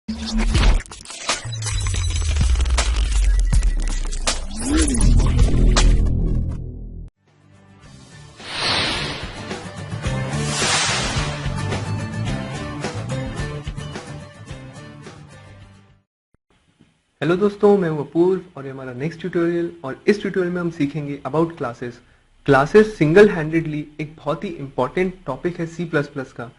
Hello दोस्तों, मैं हूं अपूर्व और ये हमारा नेक्स्ट ट्यूटोरियल। और इस ट्यूटोरियल में हम सीखेंगे about classes. Classes single handedly एक बहुत ही इंपॉर्टेंट टॉपिक है सी प्लस प्लस का।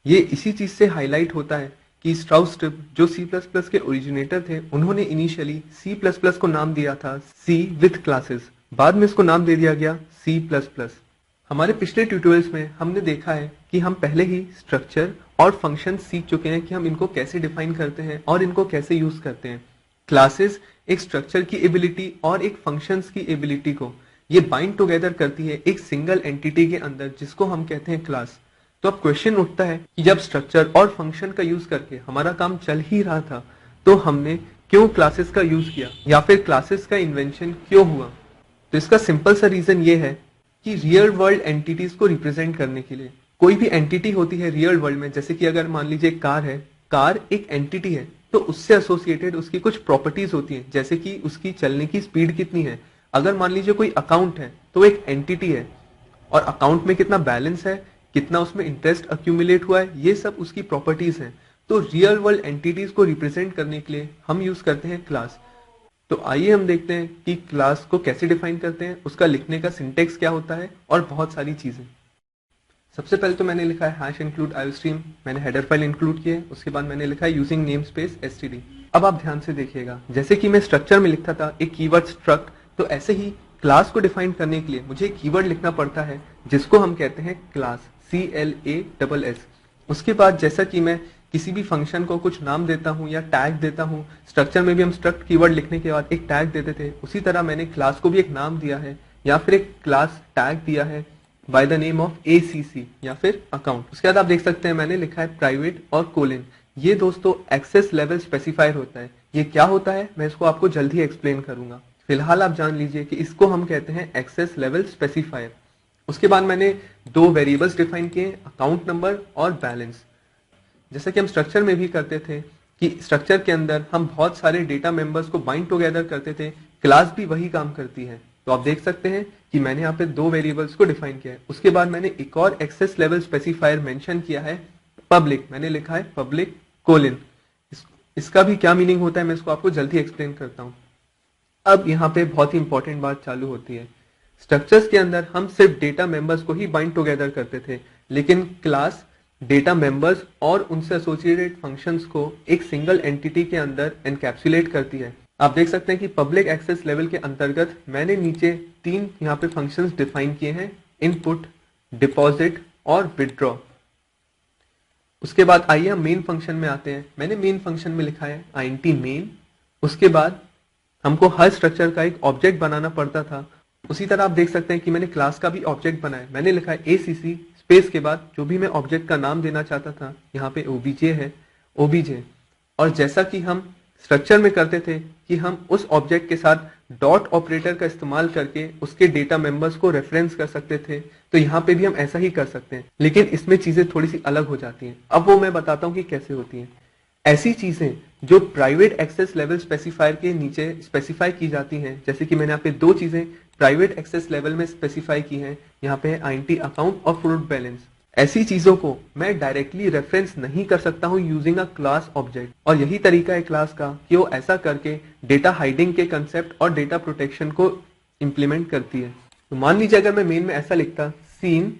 ये इसी चीज से हाईलाइट होता है कि स्ट्राउस-ट्रिप जो सी प्लस प्लस के ओरिजिनेटर थे, उन्होंने इनिशियली सी प्लस प्लस को नाम दिया था सी विथ क्लासेस। बाद में इसको नाम दे दिया गया सी प्लस प्लस। हमारे पिछले ट्यूटोरियल्स में हमने देखा है कि हम पहले ही स्ट्रक्चर और फंक्शन सीख चुके हैं कि हम इनको कैसे डिफाइन करते हैं और इनको कैसे यूज करते हैं। क्लासेस एक स्ट्रक्चर की एबिलिटी और एक फंक्शंस की एबिलिटी को ये बाइंड टुगेदर करती है एक सिंगल एंटिटी के अंदर, जिसको हम कहते हैं क्लास। तो अब क्वेश्चन उठता है कि जब स्ट्रक्चर और फंक्शन का यूज करके हमारा काम चल ही रहा था, तो हमने क्यों क्लासेस का यूज किया, या फिर क्लासेस का इन्वेंशन क्यों हुआ? तो इसका सिंपल सा रीजन ये है कि रियल वर्ल्ड एंटिटीज को रिप्रेजेंट करने के लिए कोई भी एंटिटी होती है रियल वर्ल्ड में, जैसे कि अगर मान लीजिए कार है, कार एक एंटिटी है, तो उससे एसोसिएटेड उसकी कुछ प्रॉपर्टीज होती हैं, जैसे कि उसकी चलने की स्पीड कितनी है। अगर मान लीजिए कोई अकाउंट है, तो वो एक एंटिटी है, और अकाउंट में कितना बैलेंस है, कितना उसमें इंटरेस्ट अक्यूमुलेट हुआ है, ये सब उसकी प्रॉपर्टीज हैं। तो रियल वर्ल्ड एंटिटीज को रिप्रेजेंट करने के लिए हम यूज करते हैं क्लास। तो आइए हम देखते हैं कि क्लास को कैसे डिफाइन करते हैं, उसका लिखने का सिंटेक्स क्या होता है और बहुत सारी चीजें। सबसे पहले तो मैंने लिखा है हैश इंक्लूड आईओस्ट्रीम, मैंने हेडर फाइल इंक्लूड की है। उसके बाद मैंने लिखा है यूजिंग नेम स्पेस एसटीडी। अब आप ध्यान से देखिएगा, जैसे कि मैं स्ट्रक्चर में लिखता था एक कीवर्ड स्ट्रक्ट, तो ऐसे ही क्लास को डिफाइन करने के लिए मुझे एक कीवर्ड लिखना पड़ता है जिसको हम कहते हैं क्लास, CLASS। उसके बाद जैसा कि मैं किसी भी फंक्शन को कुछ नाम देता हूं या टैग देता हूं, स्ट्रक्चर में भी हम स्ट्रक्ट कीवर्ड लिखने के बाद एक टैग देते थे, उसी तरह मैंने क्लास को भी एक नाम दिया है या फिर एक क्लास टैग दिया है by the name of ACC या फिर अकाउंट। उसके बाद आप देख सकते हैं मैंने लिखा है प्राइवेट और कोलन। ये दोस्तों एक्सेस लेवल स्पेसिफायर होता है। ये क्या होता है मैं इसको आपको जल्द ही एक्सप्लेन करूंगा, फिलहाल आप जान लीजिए कि इसको हम कहते हैं एक्सेस लेवल स्पेसिफायर। उसके बाद मैंने दो वेरिएबल्स डिफाइन किए, अकाउंट नंबर और बैलेंस। जैसा कि हम स्ट्रक्चर में भी करते थे कि स्ट्रक्चर के अंदर हम बहुत सारे डेटा मेंबर्स को बाइंड टुगेदर करते थे, क्लास भी वही काम करती है। तो आप देख सकते हैं कि मैंने यहाँ पे दो वेरिएबल्स को डिफाइन किया है। उसके बाद मैंने एक और एक्सेस लेवल स्पेसिफायर मेंशन किया है पब्लिक, मैंने लिखा है पब्लिक कोलन। इसका भी क्या मीनिंग होता है मैं इसको आपको जल्दी एक्सप्लेन करता हूँ। अब यहाँ पे बहुत ही इंपॉर्टेंट बात चालू होती है। स्ट्रक्चर्स के अंदर हम सिर्फ डेटा मेंबर्स को ही बाइंड टुगेदर करते थे, लेकिन क्लास डेटा मेंबर्स और उनसे एसोसिएटेड फंक्शंस को एक सिंगल एंटिटी के अंदर एनकैप्सुलेट करती है। आप देख सकते हैं कि पब्लिक एक्सेस लेवल के अंतर्गत मैंने नीचे तीन यहाँ पे फंक्शंस डिफाइन किए हैं, इनपुट, डिपॉजिट और विदड्रॉ। उसके बाद आइए हम मेन फंक्शन में आते हैं। मैंने मेन फंक्शन में लिखा है int main। उसके बाद हमको हर स्ट्रक्चर का एक ऑब्जेक्ट बनाना पड़ता था। उसी तरह आप देख सकते हैं कि मैंने क्लास का भी ऑब्जेक्ट बनाया, मैंने लिखा है ACC स्पेस के बाद जो भी मैं ऑब्जेक्ट का नाम देना चाहता था, यहाँ पे OBJ है, OBJ। और जैसा कि हम स्ट्रक्चर में करते थे कि हम उस ऑब्जेक्ट के साथ डॉट ऑपरेटर का इस्तेमाल करके उसके डेटा मेंबर्स को रेफरेंस कर सकते थे, तो यहाँ पे भी हम ऐसा ही कर सकते हैं, लेकिन इसमें चीजें थोड़ी सी अलग हो जाती हैं। अब वो मैं बताता हूँ कि कैसे होती हैं। ऐसी चीजें जो प्राइवेट एक्सेस लेवल स्पेसिफायर के नीचे स्पेसिफाई की जाती हैं, जैसे कि मैंने यहाँ पे दो चीजें प्राइवेट एक्सेस लेवल में स्पेसिफाई की हैं, यहाँ पे INT अकाउंट और फ्रूट बैलेंस। ऐसी चीजों को मैं डायरेक्टली रेफरेंस नहीं कर सकता हूं यूजिंग अ क्लास ऑब्जेक्ट, और यही तरीका है क्लास का कि वो ऐसा करके डेटा हाइडिंग के कंसेप्ट और डेटा प्रोटेक्शन को इंप्लीमेंट करती है। तो मान लीजिए अगर मैं मेन में ऐसा लिखता सीन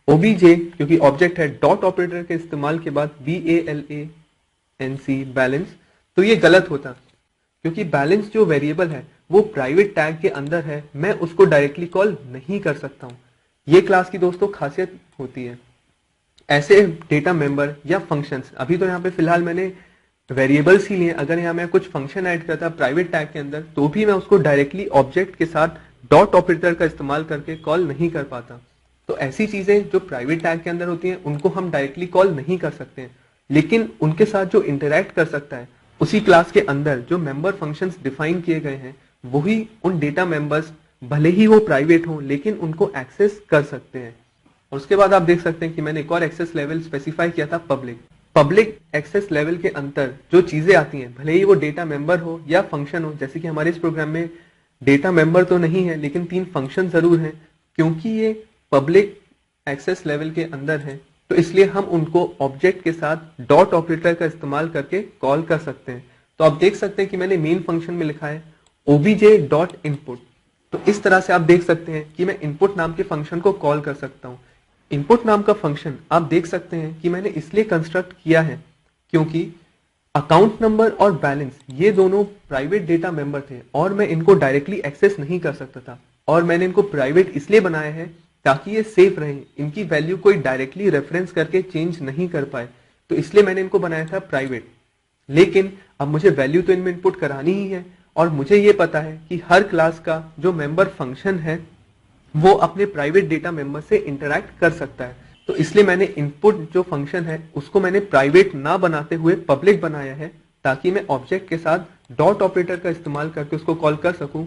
OBJ, क्योंकि ऑब्जेक्ट है, डॉट ऑपरेटर के इस्तेमाल के बाद BALANC बैलेंस, तो ये गलत होता, क्योंकि बैलेंस जो वेरिएबल है वो प्राइवेट टैग के अंदर है, मैं उसको डायरेक्टली कॉल नहीं कर सकता हूं। ये क्लास की दोस्तों खासियत होती है। ऐसे डेटा मेंबर या फंक्शंस, अभी तो यहाँ पे फिलहाल मैंने वेरिएबल्स ही लिए, अगर यहाँ मैं कुछ फंक्शन ऐड करता प्राइवेट टैग के अंदर, तो भी मैं उसको डायरेक्टली ऑब्जेक्ट के साथ डॉट ऑपरेटर का इस्तेमाल करके कॉल नहीं कर पाता। तो ऐसी चीजें जो प्राइवेट टैग के अंदर होती हैं उनको हम डायरेक्टली कॉल नहीं कर सकते हैं, लेकिन उनके साथ जो इंटरेक्ट कर सकता है उसी क्लास के अंदर जो मेंबर फंक्शंस डिफाइन किए गए हैं, वही उन डेटा मेंबर्स भले ही वो प्राइवेट हो लेकिन उनको एक्सेस कर सकते हैं। और उसके बाद आप देख सकते हैं कि मैंने एक और एक्सेस लेवल स्पेसिफाई किया था पब्लिक। पब्लिक एक्सेस लेवल के अंतर जो चीजें आती हैं, भले ही वो डेटा मेंबर हो या फंक्शन हो, जैसे कि हमारे इस प्रोग्राम में डेटा मेंबर तो नहीं है लेकिन 3 फंक्शन जरूर हैं, क्योंकि ये पब्लिक एक्सेस लेवल के अंदर है तो इसलिए हम उनको ऑब्जेक्ट के साथ डॉट ऑपरेटर का इस्तेमाल करके कॉल कर सकते हैं। तो आप देख सकते हैं कि मैंने मेन फंक्शन में लिखा है obj डॉट इनपुट। तो इस तरह से आप देख सकते हैं कि मैं इनपुट नाम के फंक्शन को कॉल कर सकता हूं। इनपुट नाम का फंक्शन आप देख सकते हैं कि मैंने इसलिए कंस्ट्रक्ट किया है क्योंकि अकाउंट नंबर और बैलेंस ये दोनों प्राइवेट डेटा मेंबर थे और मैं इनको डायरेक्टली एक्सेस नहीं कर सकता था, और मैंने इनको प्राइवेट इसलिए बनाया है ताकि ये सेफ रहे, इनकी वैल्यू कोई डायरेक्टली रेफरेंस करके चेंज नहीं कर पाए, तो इसलिए मैंने इनको बनाया था प्राइवेट। लेकिन अब मुझे वैल्यू तो इनमें इनपुट करानी ही है और मुझे ये पता है कि हर क्लास का जो मेंबर फंक्शन है वो अपने प्राइवेट डेटा मेंबर से इंटरैक्ट कर सकता है। तो इसलिए मैंने इनपुट जो फंक्शन है उसको मैंने प्राइवेट ना बनाते हुए पब्लिक बनाया है ताकि मैं ऑब्जेक्ट के साथ डॉट ऑपरेटर का इस्तेमाल करके उसको कॉल कर सकूं।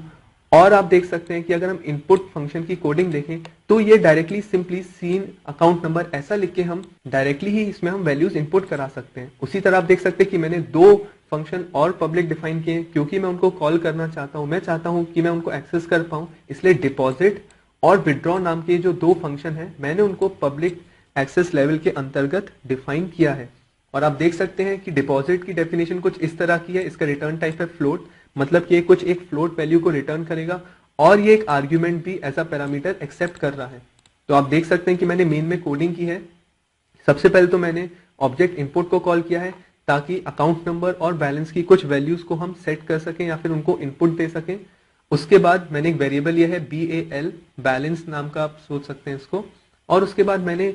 और आप देख सकते हैं कि अगर हम इनपुट फंक्शन की कोडिंग देखें तो ये directly simply seen account number ऐसा लिख के हम डायरेक्टली ही इसमें हम वैल्यूज इनपुट करा सकते हैं। उसी तरह आप देख सकते हैं कि मैंने 2 फंक्शन और पब्लिक डिफाइन किए क्योंकि मैं उनको कॉल करना चाहता हूं, मैं चाहता हूं कि मैं उनको एक्सेस कर पाऊं, इसलिए डिपॉजिट और विड्रॉ नाम के जो 2 फंक्शन है मैंने उनको पब्लिक एक्सेस लेवल के अंतर्गत डिफाइन किया है। और आप देख सकते हैं कि डिपॉजिट की डेफिनेशन कुछ इस तरह की है, इसका रिटर्न टाइप है फ्लोट, मतलब कि ये कुछ एक फ्लोट वैल्यू को रिटर्न करेगा और ये एक आर्ग्यूमेंट भी एज अ पैरामीटर एक्सेप्ट कर रहा है। तो आप देख सकते हैं कि मैंने मेन में कोडिंग की है। सबसे पहले तो मैंने ऑब्जेक्ट इनपुट को कॉल किया है ताकि अकाउंट नंबर और बैलेंस की कुछ वैल्यूज को हम सेट कर सकें या फिर उनको इनपुट दे सकें। उसके बाद मैंने एक वेरिएबल लिया है BAL, बैलेंस नाम का आप सोच सकते हैं इसको, और उसके बाद मैंने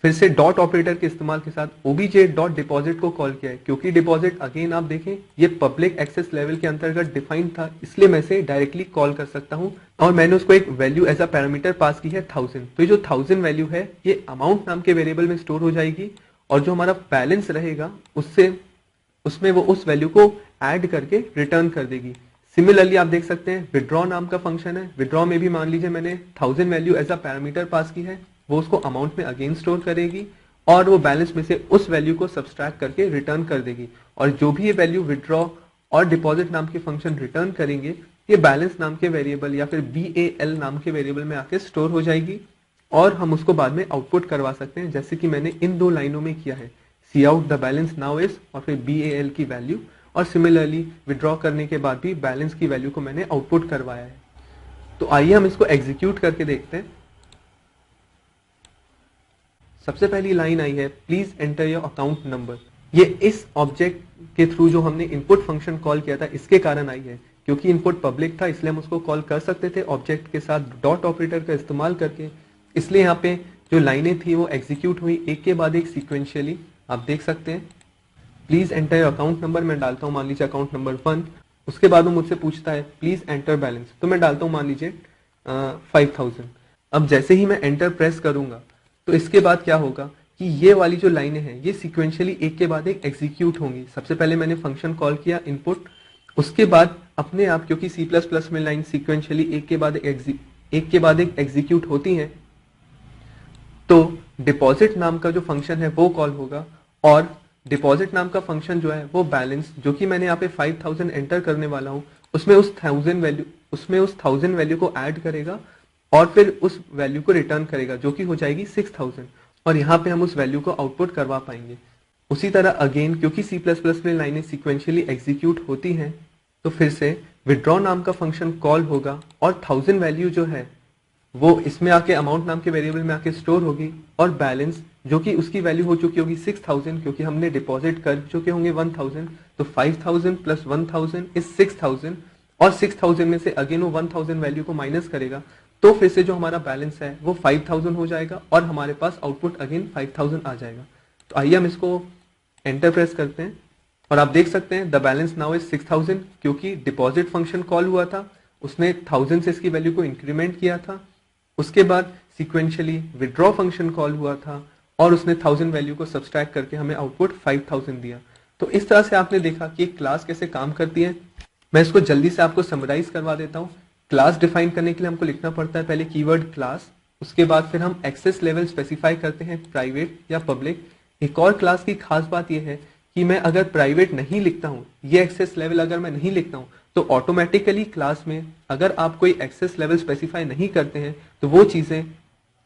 फिर से डॉट ऑपरेटर के इस्तेमाल के साथ obj डॉट डिपॉजिट को कॉल किया है क्योंकि डिपॉजिट अगेन आप देखें ये पब्लिक एक्सेस लेवल के अंतर्गत डिफाइंड था, इसलिए मैं इसे डायरेक्टली कॉल कर सकता हूं। और मैंने उसको एक value as a parameter pass की है 1000। तो ये जो 1000 वैल्यू है ये अमाउंट नाम के वेरिएबल में स्टोर हो जाएगी और जो हमारा बैलेंस रहेगा उसमें वो उस वैल्यू को ऐड करके रिटर्न कर देगी। सिमिलरली आप देख सकते हैं विड्रॉ नाम का फंक्शन है, विड्रॉ में भी मान लीजिए मैंने 1000 value as a parameter pass की है, वो उसको अमाउंट में अगेन स्टोर करेगी और वो बैलेंस में से उस वैल्यू को सब्सट्रैक्ट करके रिटर्न कर देगी। और जो भी ये वैल्यू विड्रॉ और डिपॉजिट नाम के फंक्शन रिटर्न करेंगे ये बैलेंस नाम के वेरिएबल या फिर BAL नाम के वेरिएबल में आके स्टोर हो जाएगी और हम उसको बाद में आउटपुट करवा सकते हैं, जैसे कि मैंने इन 2 लाइनों में किया है, see out the balance now is और फिर BAL की वैल्यू, और सिमिलरली विड्रॉ करने के बाद भी बैलेंस की वैल्यू को मैंने आउटपुट करवाया है। तो आइए हम इसको एग्जीक्यूट करके देखते हैं। सबसे पहली लाइन आई है please enter your account number. ये इस ऑब्जेक्ट के थ्रू जो हमने इनपुट फंक्शन कॉल किया था इसके कारण आई है, क्योंकि इनपुट पब्लिक था इसलिए हम उसको कॉल कर सकते थे ऑब्जेक्ट के साथ डॉट ऑपरेटर का इस्तेमाल करके, इसलिए यहाँ पे जो लाइनें थी वो एग्जीक्यूट हुई एक के बाद एक सीक्वेंशियली। आप देख सकते हैं please enter your account number, मैं डालता हूँ मान लीजिए अकाउंट नंबर 1, उसके बाद वो मुझसे पूछता है प्लीज एंटर बैलेंस, तो मैं डालता हूँ मान लीजिए 5000। अब जैसे ही मैं एंटर प्रेस करूंगा तो इसके बाद क्या होगा कि ये वाली जो लाइनें हैं ये सीक्वेंशियली एक के बाद एक एग्जीक्यूट होंगी। सबसे पहले मैंने फंक्शन कॉल किया इनपुट, उसके बाद अपने आप, क्योंकि C++ में लाइन सीक्वेंशियली एक के बाद एक एग्जीक्यूट होती हैं, तो डिपॉजिट नाम का जो फंक्शन है वो कॉल होगा और डिपॉजिट नाम का फंक्शन जो है वो बैलेंस जो कि मैंने यहाँ पे 5000 एंटर करने वाला हूँ उसमें उस 1000 वैल्यू को ऐड करेगा और फिर उस वैल्यू को रिटर्न करेगा जो कि हो जाएगी 6000, और यहाँ पे हम उस वैल्यू को आउटपुट करवा पाएंगे। उसी तरह अगेन क्योंकि C++ में लाइनें सीक्वेंशियली एग्जीक्यूट होती हैं तो फिर से विड्रॉ नाम का फंक्शन कॉल होगा और 1000 वैल्यू जो है वो इसमें आके अमाउंट नाम के वेरिएबल में आके स्टोर होगी और बैलेंस जो कि उसकी वैल्यू हो चुकी होगी 6000 क्योंकि हमने डिपॉजिट कर चुके होंगे 1000, तो 5000 प्लस 1000 इज 6000 और 6000 में से अगेन वो 1000 वैल्यू को माइनस करेगा तो फिर से जो हमारा बैलेंस है वो 5000 हो जाएगा और हमारे पास आउटपुट अगेन 5000 आ जाएगा। तो आइए हम इसको एंटर प्रेस करते हैं और आप देख सकते हैं द बैलेंस नाउ इज 6000 क्योंकि डिपॉजिट फंक्शन कॉल हुआ था, उसने 1000 से इसकी वैल्यू को इंक्रीमेंट किया था, उसके बाद सीक्वेंशियली विड्रॉ फंक्शन कॉल हुआ था और उसने 1000 वैल्यू को सब्सट्रैक्ट करके हमें आउटपुट 5000 दिया। तो इस तरह से आपने देखा कि एक क्लास कैसे काम करती है। मैं इसको जल्दी से आपको समराइज करवा देता हूँ। क्लास डिफाइन करने के लिए हमको लिखना पड़ता है पहले कीवर्ड क्लास, उसके बाद फिर हम एक्सेस लेवल स्पेसिफाई करते हैं प्राइवेट या पब्लिक, एक और क्लास की खास बात यह है कि मैं अगर प्राइवेट नहीं लिखता हूँ, ये एक्सेस लेवल अगर मैं नहीं लिखता हूँ, तो ऑटोमेटिकली क्लास में अगर आप कोई एक्सेस लेवल स्पेसिफाई नहीं करते हैं तो वो चीजें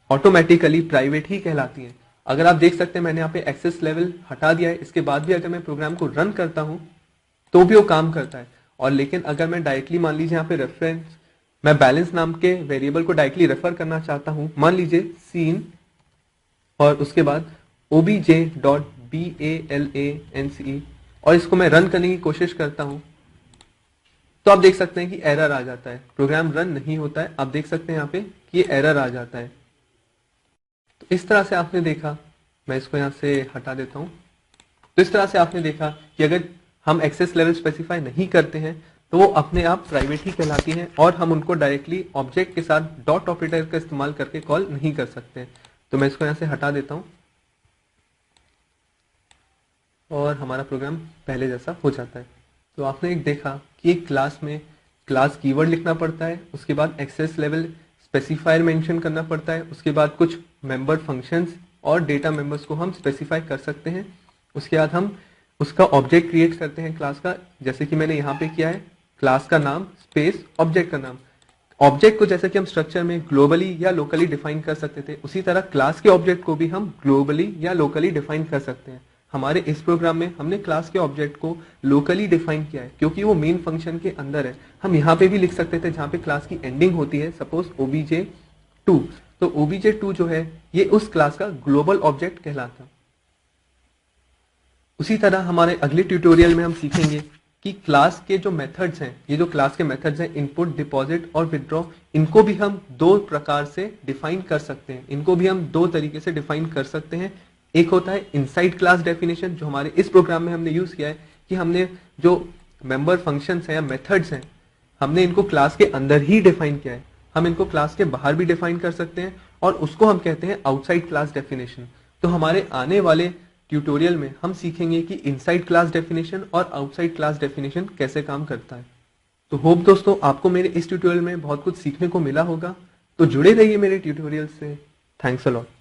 ऑटोमेटिकली प्राइवेट ही कहलाती हैं। अगर आप देख सकते हैं मैंने यहाँ पे एक्सेस लेवल हटा दिया है, इसके बाद भी अगर मैं प्रोग्राम को रन करता हूँ तो भी वो काम करता है। और लेकिन अगर मैं डायरेक्टली मान लीजिए यहाँ पे रेफरेंस, मैं बैलेंस नाम के वेरिएबल को डायरेक्टली रेफर करना चाहता हूँ, मान लीजिए सीन और उसके बाद obj.balance और इसको मैं रन करने की कोशिश करता हूं तो आप देख सकते हैं कि एरर आ जाता है, प्रोग्राम रन नहीं होता है। आप देख सकते हैं यहाँ पे कि ये एरर आ जाता है। तो इस तरह से आपने देखा, मैं इसको यहाँ से हटा देता हूं। तो इस तरह से आपने देखा कि अगर हम एक्सेस लेवल स्पेसिफाई नहीं करते हैं तो वो अपने आप प्राइवेट ही कहलाती हैं और हम उनको डायरेक्टली ऑब्जेक्ट के साथ डॉट ऑपरेटर का इस्तेमाल करके कॉल नहीं कर सकते। तो मैं इसको यहाँ से हटा देता हूं और हमारा प्रोग्राम पहले जैसा हो जाता है। तो आपने एक देखा कि एक क्लास में क्लास कीवर्ड लिखना पड़ता है, उसके बाद एक्सेस लेवल स्पेसिफायर मेंशन करना पड़ता है, उसके बाद कुछ मेंबर फंक्शंस और डेटा मेंबर्स को हम स्पेसिफाई कर सकते हैं। उसके बाद हम उसका ऑब्जेक्ट क्रिएट करते हैं क्लास का, जैसे कि मैंने यहाँ पे किया है, क्लास का नाम स्पेस ऑब्जेक्ट का नाम। ऑब्जेक्ट को जैसे कि हम स्ट्रक्चर में ग्लोबली या लोकली डिफाइन कर सकते थे, उसी तरह क्लास के ऑब्जेक्ट को भी हम ग्लोबली या लोकली डिफाइन कर सकते हैं। हमारे इस प्रोग्राम में हमने क्लास के ऑब्जेक्ट को लोकली डिफाइन किया है क्योंकि वो मेन फंक्शन के अंदर है। हम यहाँ पे भी लिख सकते थे जहाँ पे क्लास की एंडिंग होती है, सपोज obj2, तो obj2 जो है ये उस क्लास का ग्लोबल ऑब्जेक्ट कहलाता है। उसी तरह हमारे अगले ट्यूटोरियल में हम सीखेंगे कि क्लास के जो मेथड्स हैं, ये जो क्लास के मेथड्स हैं इनपुट, डिपॉजिट और विदड्रॉ, इनको भी हम दो प्रकार से डिफाइन कर सकते हैं। इनको भी हम दो तरीके से डिफाइन कर सकते हैं। एक होता है इनसाइड क्लास डेफिनेशन, जो हमारे इस प्रोग्राम में हमने यूज किया है कि हमने जो मेंबर फंक्शंस हैं या मेथड्स हैं, हमने इनको क्लास के अंदर ही डिफाइन किया है। हम इनको क्लास के बाहर भी डिफाइन कर सकते हैं और उसको हम कहते हैं आउटसाइड क्लास डेफिनेशन। तो हमारे आने वाले ट्यूटोरियल में हम सीखेंगे कि इनसाइड क्लास डेफिनेशन और आउटसाइड क्लास डेफिनेशन कैसे काम करता है। तो होप दोस्तों आपको मेरे इस ट्यूटोरियल में बहुत कुछ सीखने को मिला होगा। तो जुड़े रहिए मेरे ट्यूटोरियल से। Thanks a lot.